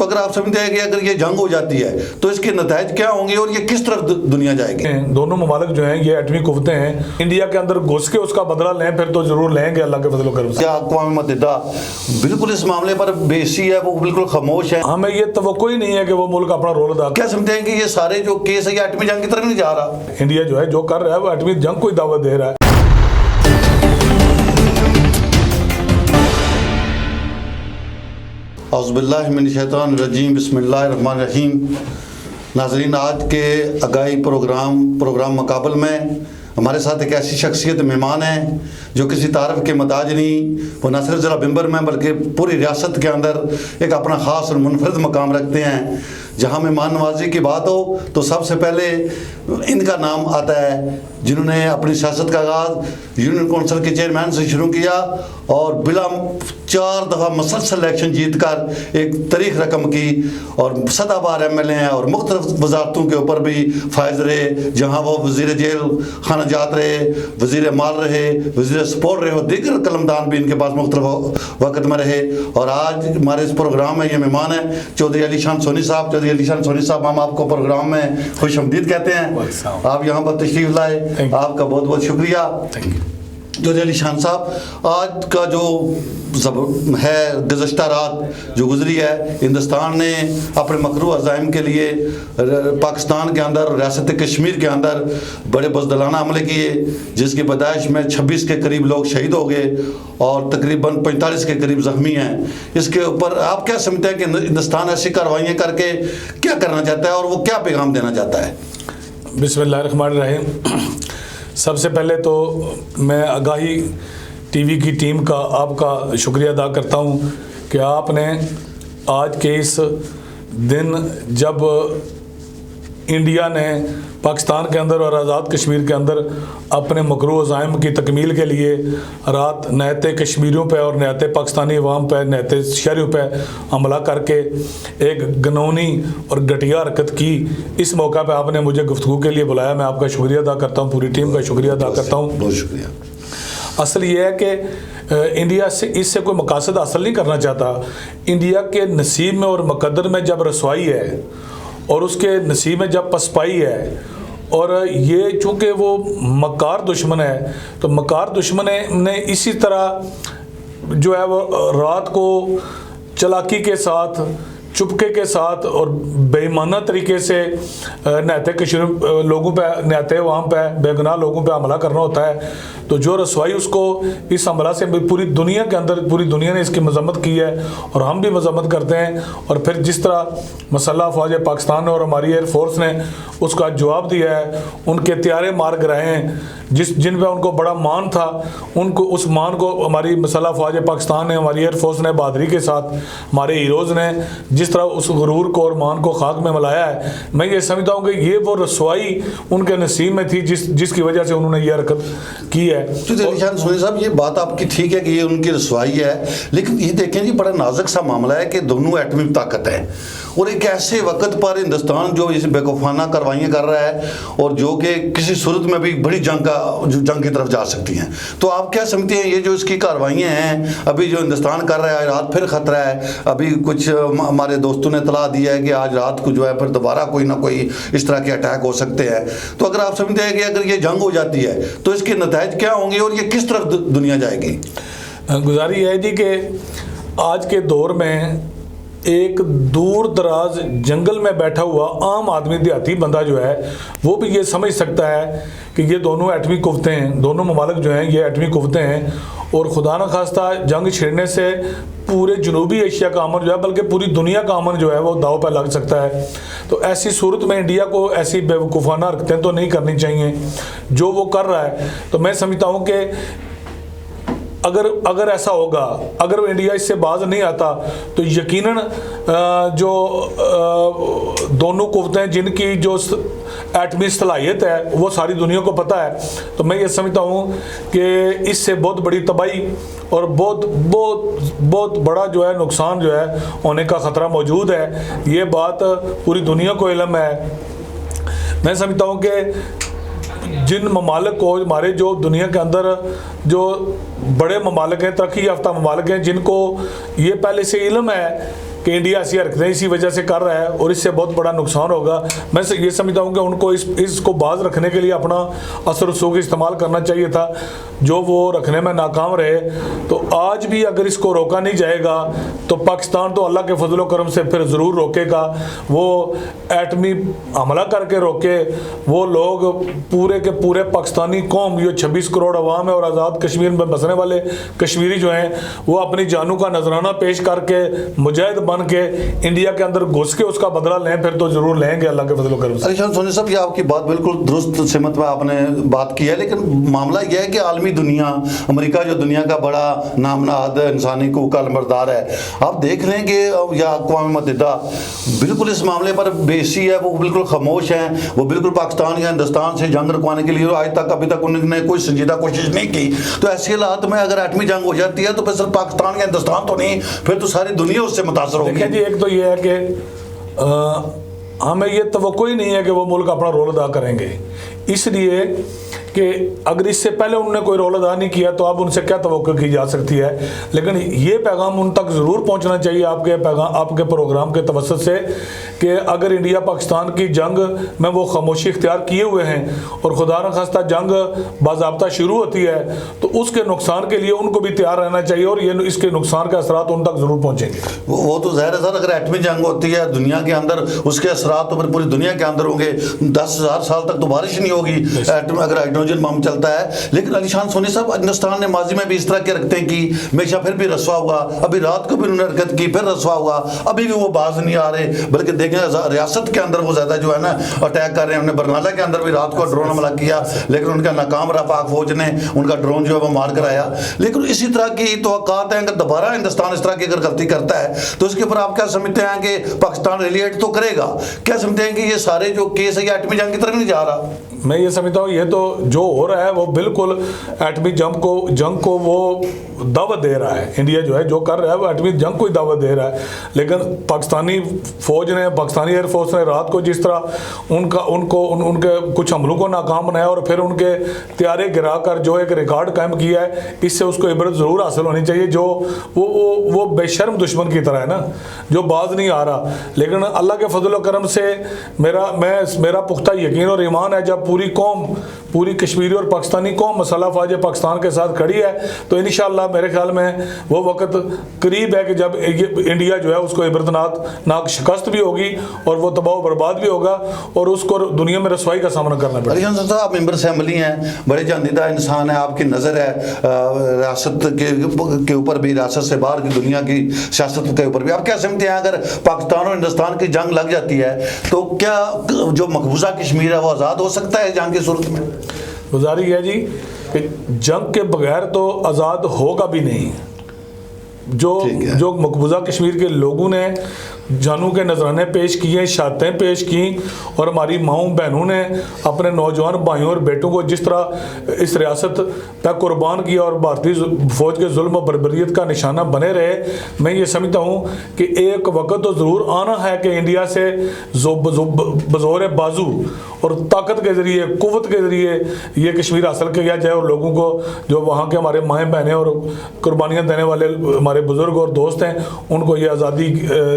तो अगर आप समझते हैं कि अगर ये जंग हो जाती है तो इसके नतीजे क्या होंगे और ये किस तरफ दुनिया जाएगी? दोनों ममालिक जो हैं ये एटमी कुव्वतें हैं, इंडिया के अंदर घुस के उसका बदला लें फिर तो जरूर लेंगे अल्लाह के फजल करम से। क्या अक़वाम मुत्तहिदा बिल्कुल इस मामले पर बेसी है, वो बिल्कुल खामोश है? हमें ये तवक्को ही नहीं है कि वो मुल्क अपना रोल अदा। क्या समझते हैं कि ये सारे जो केस है ये एटमी जंग की तरफ नहीं जा रहा? इंडिया जो है जो कर रहा है वो एटमी जंग को ही दावत दे रहा है। औज़ुबिल्लाहि मिनश्शैतानिर्रजीम, बिस्मिल्लाहिर्रहमानिर्रहीम। नाज़रीन, आज के आगाही प्रोग्राम मुकाबल में हमारे साथ एक ऐसी शख्सियत मेहमान है जो किसी तारफ़ के मताज नहीं, वो न सिर्फ ज़रा बिम्बर में बल्कि पूरी रियासत के अंदर एक अपना ख़ास और मुनफरद मकाम रखते हैं। जहाँ मेहमान नवाजी की बात हो तो सबसे पहले इनका नाम आता है, जिन्होंने अपनी सियासत का आगाज़ यूनियन कौंसिल के चेयरमैन से शुरू किया और बिला 4 दफ़ा मुसलसल इलेक्शन जीत कर एक तारीख रकम की और सदाबार MLA हैं और मुख्तलिफ वजारतों के ऊपर भी फायज रहे, जहाँ वो वज़ीर जेल खाना जात रहे, वज़ीर माल रहे, वज़ीर स्पोर्ट रहे और दीगर कलमदान भी इनके पास मुख्तलिफ वक्त में रहे। और आज हमारे इस प्रोग्राम में ये मेहमान हैं चौधरी अलीशान सोनी साहब। चौधरी अलीशान सोनी साहब, हम आपको प्रोग्राम में खुश आमदीद कहते हैं। आप यहाँ पर तशरीफ़ लाए, आपका बहुत बहुत शुक्रिया। चौधरी अलीशान साहब, आज का जो है गुज़श्ता रात जो गुजरी है, हिंदुस्तान ने अपने मकरू अज़ाइम के लिए पाकिस्तान के अंदर और रियासत कश्मीर के अंदर बड़े बुज़दिलाना हमले किए, जिसकी पैदाइश में 26 के करीब लोग शहीद हो गए और तकरीबन 45 के करीब ज़ख्मी हैं। इसके ऊपर आप क्या समझते हैं कि हिंदुस्तान ऐसी कार्रवाइयाँ करके क्या करना चाहता है और वो क्या पैगाम देना चाहता है? बिस्मिल्लाहिर्रहमानिर्रहीम। सबसे पहले तो मैं आगाही टीवी की टीम का आपका शुक्रिया अदा करता हूँ कि आपने आज के इस दिन जब इंडिया ने पाकिस्तान के अंदर और आज़ाद कश्मीर के अंदर अपने मकरू अज़ाइम की तकमील के लिए रात नहते कश्मीरियों पे और नहते पाकिस्तानी अवाम पे, नहते शहरियों पे हमला करके एक घिनौनी और घटिया हरकत की, इस मौका पे आपने मुझे गुफ्तगू के लिए बुलाया। मैं आपका शुक्रिया अदा करता हूँ, पूरी टीम का शुक्रिया अदा करता हूँ। बहुत शुक्रिया। असल ये है कि इंडिया से इससे कोई मकासद हासिल नहीं करना चाहता। इंडिया के नसीब में और मुकद्दर में जब रसवाई है और उसके नसीब में जब पसपाई है, और ये चूँकि वो मकार दुश्मन है तो मकार दुश्मन ने इसी तरह जो है वो रात को चालाकी के साथ, चुपके के साथ और बेईमाना तरीके से नहते कश्मीर लोगों पे, नहते वहाँ पे बेगुनाह लोगों पे हमला करना होता है। तो जो रसवाई उसको इस हमला से पूरी दुनिया के अंदर, पूरी दुनिया ने इसकी मजम्मत की है और हम भी मजम्मत करते हैं। और फिर जिस तरह मसल्ह अफवाज पाकिस्तान ने और हमारी एयरफोर्स ने उसका जवाब दिया है, उनके त्यारे मार गिराए हैं जिन पर उनको बड़ा मान था, उनको उस मान को हमारी मसल्ह अफवाज पाकिस्तान ने, हमारी एयरफोर्स ने बहादुरी के साथ, हमारे हीरोज़ ने जिस तरह उस गुरूर को और मान को खाक में मिलाया है, मैं ये समझता हूँ कि ये वो रसवाई उनके नसीब में थी जिसकी वजह से उन्होंने ये हरकत की है। चौधरी अलीशान सोनी साहब, ये बात आपकी ठीक है कि ये उनकी रसवाई है, लेकिन ये देखें जी, बड़ा नाजुक सा मामला है कि दोनों एटमी ताकत है और एक ऐसे वक्त पर हिंदुस्तान जो इस बेवकूफ़ाना कार्रवाइयाँ कर रहा है और जो कि किसी सूरत में भी बड़ी जंग की तरफ जा सकती हैं। तो आप क्या समझते हैं ये जो इसकी कार्रवाइयाँ हैं अभी जो हिंदुस्तान कर रहा है, रात फिर ख़तरा है, अभी कुछ हमारे दोस्तों ने इतला दिया है कि आज रात को जो है फिर दोबारा कोई ना कोई इस तरह के अटैक हो सकते हैं। तो अगर आप समझते हैं कि अगर ये जंग हो जाती है तो इसके नतीजे क्या होंगे और ये किस तरफ दुनिया जाएगी? गुजारिश है जी कि आज के दौर में एक दूर दराज जंगल में बैठा हुआ आम आदमी, देहाती बंदा जो है, वो भी ये समझ सकता है कि ये दोनों एटमी कुव्वतें हैं, दोनों ममालिक जो हैं ये एटमी कुव्वतें हैं और खुदा न खास्ता जंग छिड़ने से पूरे जनूबी एशिया का अमन जो है, बल्कि पूरी दुनिया का अमन जो है वो दाव पर लग सकता है। तो ऐसी सूरत में इंडिया को ऐसी बेवकूफ़ाना हरकतें तो नहीं करनी चाहिए जो वो कर रहा है। तो मैं समझता हूँ कि अगर ऐसा होगा, अगर इंडिया इससे बाज नहीं आता तो यकीनन जो दोनों कुव्वतें जिनकी जो एटमी सलाहियत है वो सारी दुनिया को पता है, तो मैं ये समझता हूँ कि इससे बहुत बड़ी तबाही और बहुत बड़ा जो है नुकसान जो है होने का ख़तरा मौजूद है। ये बात पूरी दुनिया को इल्म है। मैं समझता हूँ कि जिन ममालिक को, हमारे जो दुनिया के अंदर जो बड़े ममालिक हैं, तरक्की याफ्ता ममालिक हैं, जिनको ये पहले से इल्म है कि इंडिया ऐसी हरकतें इसी वजह से कर रहा है और इससे बहुत बड़ा नुकसान होगा। मैं ये समझता हूँ कि उनको इसको बाज रखने के लिए अपना असर रसूख इस्तेमाल करना चाहिए था, जो वो रखने में नाकाम रहे। तो आज भी अगर इसको रोका नहीं जाएगा तो पाकिस्तान तो अल्लाह के फजल करम से फिर ज़रूर रोकेगा। वो एटमी हमला करके रोके, वो लोग पूरे के पूरे पाकिस्तानी कौम, जो 26 करोड़ अवाम है और आज़ाद कश्मीर में बसने वाले कश्मीरी जो हैं, वो अपनी जानों का नजराना पेश करके मुजाहिद बन के इंडिया के अंदर घुस के उसका बदला लें, फिर तो जरूर लेंगे अल्लाह के फजल करम से। अलीशान सोनी साहब, ये आपकी बात बिल्कुल दुरुस्त सिमत में आपने बात की है, लेकिन मामला यह है कि आलमी दुनिया, अमेरिका जो दुनिया का बड़ा नामनाद इंसानी हकूक़ का अलमबरदार है, आप देख रहे हैं कि या अक़वाम मुत्तहिदा बिल्कुल इस मामले पर बेसी है, वो बिल्कुल खामोश हैं। वो बिल्कुल पाकिस्तान या हिंदुस्तान से जंग रुकवाने के लिए आज तक अभी तक उन्होंने कोई संजीदा कोशिश नहीं की। तो ऐसे हालात में अगर एटमी जंग हो जाती है तो फिर सिर्फ पाकिस्तान या हिंदुस्तान तो नहीं, फिर तो सारी दुनिया उससे मुतासर होगी। देखिए जी, एक तो ये है कि हमें ये तवक्को ही नहीं है कि वो मुल्क अपना रोल अदा करेंगे, इसलिए कि अगर इससे पहले उन्होंने कोई रोल अदा नहीं किया तो अब उनसे क्या तवक्को की जा सकती है। लेकिन ये पैगाम उन तक ज़रूर पहुंचना चाहिए आपके पैगाम, आपके प्रोग्राम के तवस्सुत से, कि अगर इंडिया पाकिस्तान की जंग में वो खामोशी इख्तियार किए हुए हैं और खुदा न खास्ता जंग बाज़ाब्ता शुरू होती है तो उसके नुकसान के लिए उनको भी तैयार रहना चाहिए और ये इसके नुकसान के असरात उन तक ज़रूर पहुँचेंगे। वो तो ज़ाहिर है सर, अगर एटमी जंग होती है दुनिया के अंदर, उसके असरात तो फिर पूरी दुनिया के अंदर होंगे। 10,000 साल तक तो बारिश नहीं होगी अगर हाइड्रोजन बम चलता है। लेकिन अलीशान सोनी साहब, हिंदुस्तान ने माजी में भी इस तरह के रखते की, हमेशा फिर भी रसवा हुआ, अभी रात को भी उन्होंने हरकत की, फिर रसवा हुआ, अभी भी वो बाज नहीं आ रहे। बल्कि देखें रियासत के अंदर वो ज़्यादा जो है ना अटैक कर रहे हैं। उन्होंने बरनाला के अंदर भी रात को ड्रोन हमला किया, लेकिन उनका नाकाम रहा, पाक फौज ने उनका ड्रोन जो है वो मार कर आया। लेकिन इसी तरह की तवक्कात हैं, अगर दोबारा हिंदुस्तान इस तरह की अगर गलती करता है तो इसके ऊपर आप क्या समझते हैं कि पाकिस्तान रिलेट तो करेगा? क्या समझते हैं कि ये सारे जो केस है ये एटमी जंग की तरफ नहीं जा रहा? मैं ये समझता हूँ ये तो जो हो रहा है वो बिल्कुल एटमी जंग को वो दावत दे रहा है। इंडिया जो है जो कर रहा है वो एटमी जंग को ही दावत दे रहा है। लेकिन पाकिस्तानी फौज ने, पाकिस्तानी एयरफोर्स ने रात को जिस तरह उनके कुछ हमलों को नाकाम बनाया और फिर उनके त्यारे गिरा कर जो एक रिकॉर्ड कायम किया है, इससे उसको इबरत ज़रूर हासिल होनी चाहिए। जो वो बेशर्म दुश्मन की तरह है ना, जो बाज नहीं आ रहा। लेकिन अल्लाह के फजल करम से मेरा पुख्ता यकीन और ईमान है, जब पूरी कौम, पूरी कश्मीरी और पाकिस्तानी कौम मसल्ह फ़ौज पाकिस्तान के साथ खड़ी है तो इंशाअल्लाह मेरे ख्याल में वो वक्त करीब है कि जब इंडिया जो है उसको इबरतनाक शिकस्त भी होगी और वो तबाह बर्बाद भी होगा और उसको दुनिया में रसवाई का सामना करना पड़ेगा। साहब, आप मेंबर असम्बली हैं, बड़े जानदीदा इंसान हैं, आपकी नज़र है रियासत के ऊपर भी, रियासत से बाहर की दुनिया की सियासत के ऊपर भी। आप क्या समझते हैं अगर पाकिस्तान और हिंदुस्तान की जंग लग जाती है तो क्या जो मकबूजा कश्मीर है वो आज़ाद हो सकता है जंग की सूरत में? गुजारिश है जी कि जंग के बगैर तो आज़ाद होगा भी नहीं। जो मकबूजा कश्मीर के लोगों ने जानों के नजराने पेश किए, शहादतें पेश की और हमारी माओं बहनों ने अपने नौजवान भाइयों और बेटों को जिस तरह इस रियासत पर कुर्बान किया और भारतीय फ़ौज के जुल्म और बर्बरियत का निशाना बने रहे, मैं ये समझता हूँ कि एक वक्त तो ज़रूर आना है कि इंडिया से बज़ोर बाजू और ताकत के ज़रिए, कुव्वत के ज़रिए ये कश्मीर हासिल किया जाए और लोगों को, जो वहाँ के हमारे माएँ बहनें और कुर्बानियाँ देने वाले हमारे बुज़ुर्ग और दोस्त हैं, उनको ये आज़ादी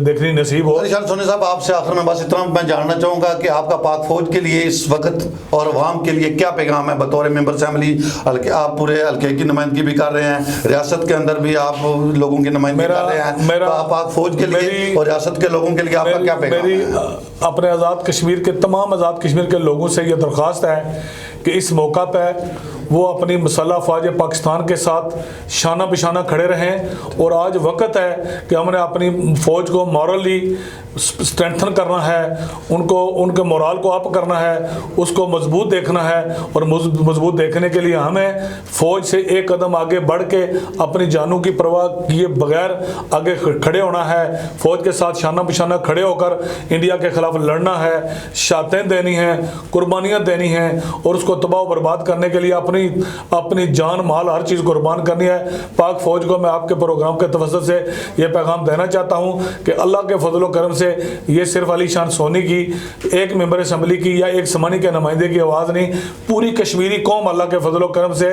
देखनी नसीब हो। अलीशान सोनी साहब, आपसे आखिर में बस इतना मैं जानना चाहूँगा कि आपका पाक फौज के लिए इस वक्त और अवाम के लिए क्या पैगाम है बतौर मेंबर असेंबली? आप पूरे हल्के की नुमाइंदगी भी कर रहे हैं, रियासत के अंदर भी आप लोगों की नुमाइंदगी कर रहे हैं, पाक फौज के लिए और रियासत के लोगों के लिए आपका क्या पैगाम है? अपने आज़ाद कश्मीर के तमाम आज़ाद कश्मीर के लोगों से ये दरख्वास्त है कि इस मौका पर वो अपनी मसल्ह फ़ौज पाकिस्तान के साथ शाना बिशाना खड़े रहें। और आज वक्त है कि हमने अपनी फ़ौज को मॉरली स्ट्रेंथन करना है, उनके मोराल को अप करना है, उसको मजबूत देखना है। और मजबूत देखने के लिए हमें फ़ौज से एक कदम आगे बढ़ के अपनी जानों की परवाह किए बगैर आगे खड़े होना है। फ़ौज के साथ शाना बिशाना खड़े होकर इंडिया के ख़िलाफ़ लड़ना है, शहादतें देनी हैं, कुर्बानियाँ देनी हैं और उसको तबाह बर्बाद करने के लिए अपनी अपनी अपनी जान माल हर चीज़ कुर्बान करनी है। पाक फ़ौज को मैं आपके प्रोग्राम के तवज्जुह से ये पैगाम देना चाहता हूँ कि अल्लाह के फजल करम से ये सिर्फ अली शान सोनी की एक मेंबर असम्बली की या एक समानी के नुमाइंदे की आवाज़ नहीं, पूरी कश्मीरी कौम अल्लाह के फजल करम से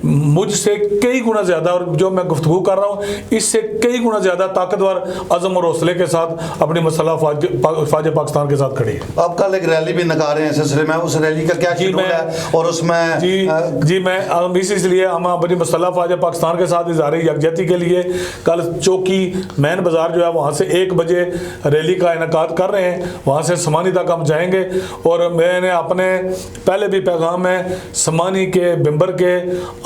मुझसे कई गुना ज़्यादा, और जो मैं गुफ्तगू कर रहा हूँ इससे कई गुना ज़्यादा ताकतवर अज़म और हौसले के साथ अपनी मसल्ह फ़ौज पाकिस्तान के साथ खड़ी है। आप कल एक रैली भी निकाल रहे हैं सिलसिले में, उस रैली का क्या शेड्यूल है और उसमें जी मैं इसलिए हम अपनी मसल्ह फ़ौज पाकिस्तान के साथ इज़हार यकजहती के लिए कल चौकी मैन बाज़ार जो है वहाँ से 1 बजे रैली का इनेकाद कर रहे हैं, वहाँ से समानी तक हम जाएंगे। और मैंने अपने पहले भी पैगाम में समानी के बिम्बर के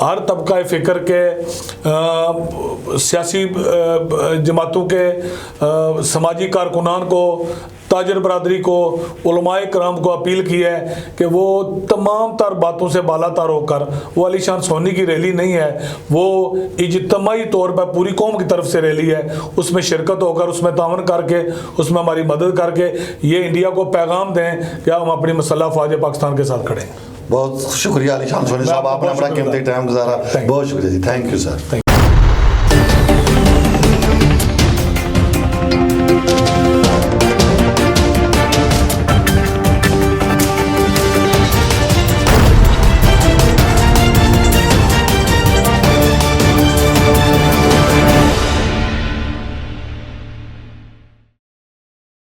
हर तबका फ़िक्र के सियासी जमातों के समाजी कारकुनान को, ताजर बरादरी को, उलमाए कराम को अपील की है कि वो तमाम तर बातों से बालातर होकर, वो अली शान सोनी की रैली नहीं है, वो इज्तिमाई तौर पर पूरी कौम की तरफ से रैली है, उसमें शिरकत होकर, उसमें तावन करके, उसमें हमारी मदद करके ये इंडिया को पैगाम दें कि हम अपनी मसल्ह फ़ौज पाकिस्तान के साथ खड़े हैं। बहुत शुक्रिया अली शान सोनी साहब, आपने बड़ा कीमती टाइम गुजारा, बहुत शुक्रिया जी, थैंक यू सर।